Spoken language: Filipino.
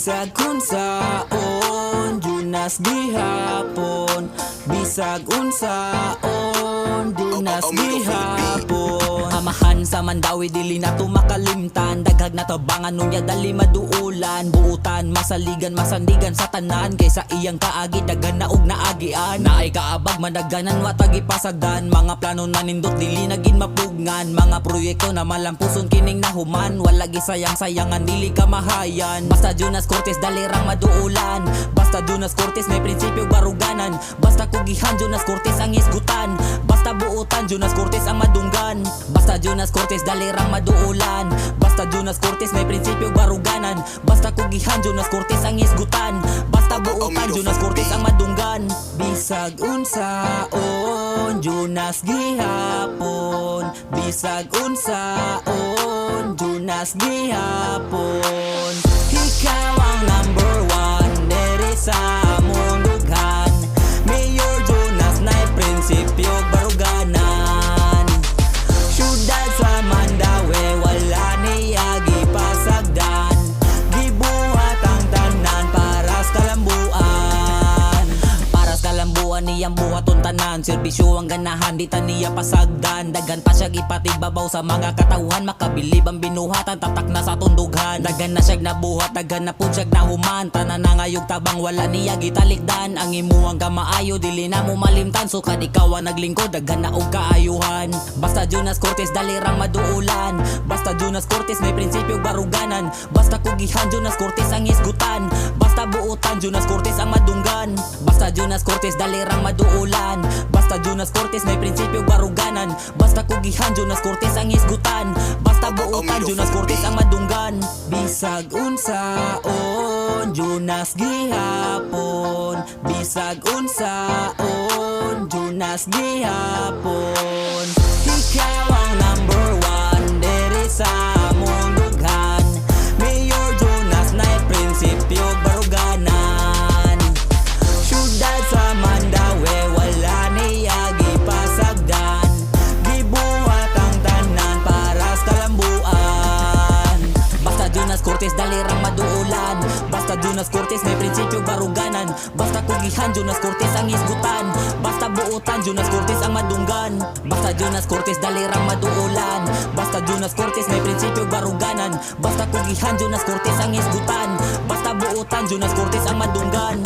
Bisag unsaon Junas gihapon, bisag unsaon Junas gihapon. Amahan sa Mandawi dili na to makalimtan, daghag na tabangan nunya dali maduulan. Buutan masaligan masandigan sa tanan, kaysa iyang kaagi daghan na og naagian. Naay kaabag madaganan watagi pasagdan, mga plano na nindot dili nagin mapugngan. Mga proyekto na malampuson kining nahuman, wala gisayang-sayangan dili kamahayan. Basta Jonas Cortez dalirang maduulan, basta Jonas Cortez may prinsipyo baruganan. Basta kugihan Jonas Cortez ang isgutan, basta buutan Jonas Cortez ang madunggan. Basta Jonas Cortez dalirang maduulan, basta Jonas Cortez may prinsipyo baruganan. Basta kugihan Jonas Cortez ang isgutan, basta buutan Jonas Cortez ang madunggan. Bisag unsaon Jonas gihapon, bisag unsaon Jonas gihapon. Ikaw ang number one diri sa among dughan, Mayor Jonas nay prinsipyo baruganan. Syudad sa Mandawi wala niya gipasagdan, gibuhat ang tanan para sa kalambuan. Para sa kalambuan niyang buhaton tanan, serbisyo ang ganahan di ta niya pasagdan. Daghan pa siya ipatibabaw sa mga katawhan, makabilib ang binuhatan tatak na sa tundughan. Daghan na siya nabuhat, daghan na pud siya nahuman, tanan na ngayog tabang wala niya gitalikdan. Ang imuang kamaayo dili na mo malimtan, sukad ikaw ang naglingkod daghan na og kaayuhan. Basta Jonas Cortez dalirang maduulan, basta Jonas Cortez may prinsipyo baruganan. Basta kugihan Jonas Cortez ang isgutan, basta buutan Jonas Cortez ang madunggan. Basta Jonas Cortez dalirang maduulan, basta Jonas Cortez may prinsipyo baruganan. Basta kugihan Jonas Cortez ang isgutan, basta buutan Jonas Cortez ang madunggan. Bisag unsaon Jonas gihapon, bisag unsaon Jonas gihapon. Ikaw ang number one diri sa among dughan, Mayor Jonas nay prinsipyo baruganan. Syudad sa Mandawi wala niya gipasagdan, gibuhat ang tanan para sa kalambuan. Basta Jonas Cortez dalirang maduulan, basta Jonas Cortez may prinsipyo baruganan. Basta kugihan Jonas Cortez ang isgutan, basta buutan Jonas Cortez ang madunggan. Basta Jonas Cortez dalirang maduulan, basta Jonas Cortez may prinsipyo baruganan. Basta kugihan Jonas Cortez ang isgutan, basta buutan Jonas Cortez ang madunggan.